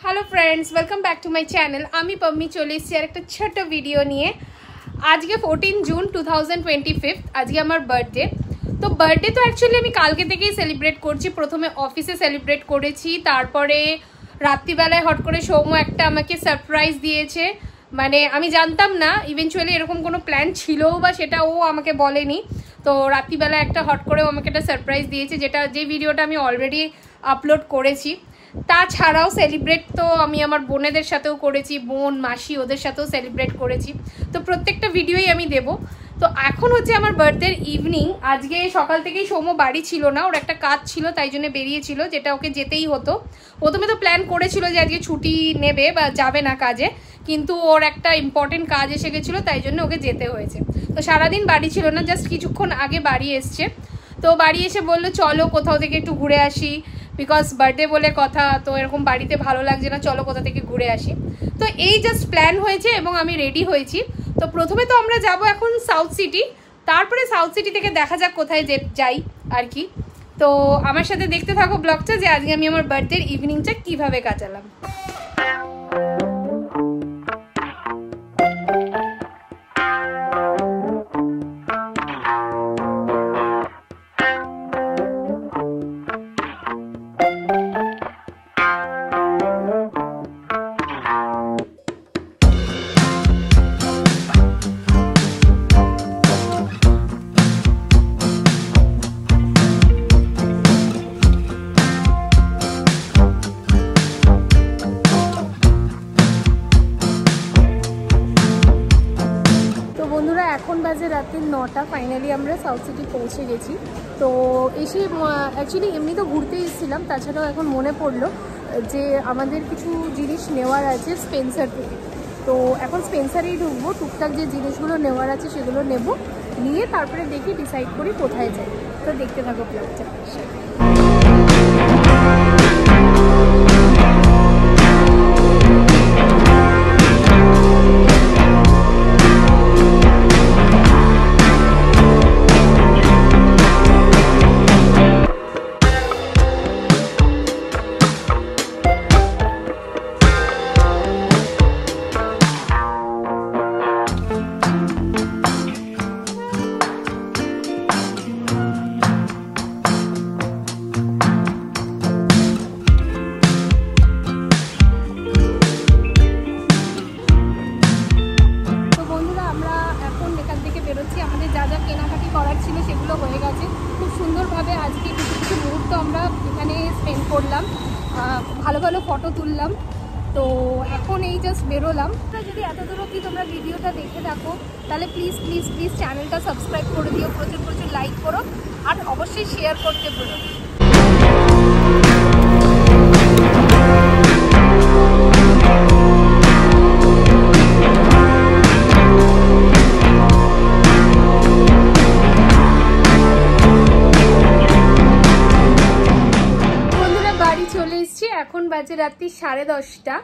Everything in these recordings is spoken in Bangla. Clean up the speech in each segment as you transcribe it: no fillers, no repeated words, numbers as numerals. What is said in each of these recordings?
Hello friends, welcome back to my channel. आमी पम्मी चले एसेছি আর একটা ছোট ভিডিও নিয়ে। আজকে 14 জুন 2025 আজকে আমার বার্থডে। তো বার্থডে তো অ্যাকচুয়ালি আমি কালকে থেকেই সেলিব্রেট করছি। প্রথমে অফিসে সেলিব্রেট করেছি, তারপরে রাত্রিবেলায় হট করে সৌম্য একটা আমাকে সারপ্রাইজ দিয়েছে। মানে আমি জানতাম না ইভেনচুয়ালি এরকম কোনো প্ল্যান ছিল বা সেটা ও আমাকে বলেনি। তো রাত্রিবেলা একটা হট করে আমাকে একটা সারপ্রাইজ দিয়েছে, যে ভিডিওটা আমি অলরেডি আপলোড করেছি। তাছাড়াও সেলিব্রেট তো আমি আমার বোনেদের সাথেও করেছি, বোন মাসি ওদের সাথেও সেলিব্রেট করেছি। তো প্রত্যেকটা ভিডিওই আমি দেব। তো এখন হচ্ছে আমার বার্থডের ইভিনিং। আজকে সকাল থেকেই সৌম্য বাড়ি ছিল না, ওর একটা কাজ ছিল তাই জন্য বেরিয়েছিল, যেটা ওকে যেতেই হতো। প্রথমে তো প্ল্যান করেছিল যে আজকে ছুটি নেবে বা যাবে না কাজে, কিন্তু ওর একটা ইম্পর্টেন্ট কাজ এসে গেছিলো তাই জন্য ওকে যেতে হয়েছে। তো সারাদিন বাড়ি ছিল না, জাস্ট কিছুক্ষণ আগে বাড়ি এসছে। তো বাড়ি এসে বললো চলো কোথাও থেকে একটু ঘুরে আসি, বিকজ বার্থডে বলে কথা, তো এরকম বাড়িতে ভালো লাগছে না, চলো কোথা থেকে ঘুরে আসি। তো এই জাস্ট প্ল্যান হয়েছে এবং আমি রেডি হয়েছি। তো প্রথমে তো আমরা যাব এখন সাউথ সিটি, তারপরে সাউথ সিটি থেকে দেখা যাক কোথায় যাই আর কি। তো আমার সাথে দেখতে থাকো ব্লগটা, যে আজকে আমি আমার বার্থডের ইভিনিংটা কীভাবে কাটালাম। এখন বাজে রাতে 9টা। ফাইনালি আমরা সাউথ সিটি পৌঁছে গেছি। তো এসে অ্যাকচুয়ালি এমনি তো ঘুরতে এসেছিলাম, তাছাড়াও এখন মনে পড়লো যে আমাদের কিছু জিনিস নেওয়ার আছে স্পেন্সার থেকে। তো এখন স্পেন্সারেই ঢুকবো, টুকটাক যে জিনিসগুলো নেওয়ার আছে সেগুলো নেব, নিয়ে তারপরে দেখি ডিসাইড করি কোথায় যাই। তো দেখতে থাকো প্ল্যানটা। আমাদের যা যা কেনাকাটি করার ছিল সেগুলো হয়ে গেছে। খুব সুন্দরভাবে আজকে কিছু কিছু মুহূর্ত আমরা এখানে স্পেন্ড করলাম, ভালো ভালো ফটো তুললাম। তো এখন এই জাস্ট বেরোলাম। যদি এত দূর অবধি তোমরা ভিডিওটা দেখে থাকো তাহলে প্লিজ প্লিজ প্লিজ চ্যানেলটা সাবস্ক্রাইব করে দিও, প্রচুর প্রচুর লাইক করো, আর অবশ্যই শেয়ার করতে বলো। এখন বাজে রাত্রি 10:30।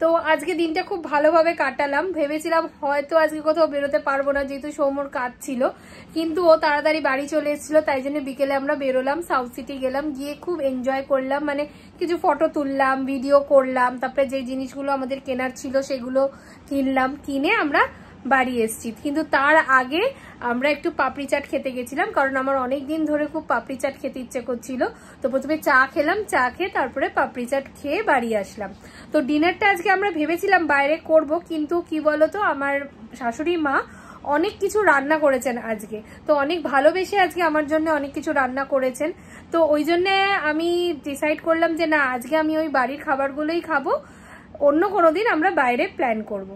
তো আজকে দিনটা খুব ভালোভাবে কাটালাম। ভেবেছিলাম হয়তো আজকে কোথাও বেরোতে পারবো না, যেহেতু সৌম্যর কাজ ছিল, কিন্তু ও তাড়াতাড়ি বাড়ি চলে এসেছিল, তাই জন্য বিকেলে আমরা বেরোলাম, সাউথ সিটি গেলাম, গিয়ে খুব এনজয় করলাম। মানে কিছু ফটো তুললাম, ভিডিও করলাম, তারপরে যে জিনিসগুলো আমাদের কেনার ছিল সেগুলো কিনলাম, কিনে আমরা বাড়ি এসেছি। কিন্তু তার আগে আমরা একটু পাপড়ি চাট খেতে গেছিলাম, কারণ আমার অনেক দিন ধরে খুব পাপড়ি চাট খেতে ইচ্ছে করছিল। তো প্রথমে চা খেলাম, চা খেয়ে তারপরে পাপড়ি চাট খেয়ে বাড়ি আসলাম। তো ডিনারটা আজকে আমরা ভেবেছিলাম বাইরে করব, কিন্তু কি বলতো আমার শাশুড়ি মা অনেক কিছু রান্না করেছেন আজকে, তো অনেক ভালোবেসে আজকে আমার জন্য অনেক কিছু রান্না করেছেন। তো ওই জন্যে আমি ডিসাইড করলাম যে না, আজকে আমি ওই বাড়ির খাবারগুলোই খাবো, অন্য কোনো দিন আমরা বাইরে প্ল্যান করব।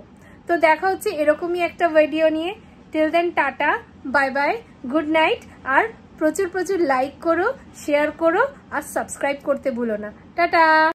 তো দেখা হচ্ছে এরকমই একটা ভিডিও নিয়ে। Till then tata, bye bye, good night. আর প্রচুর প্রচুর লাইক করো, শেয়ার করো, আর সাবস্ক্রাইব করতে ভুলো না। টাটা।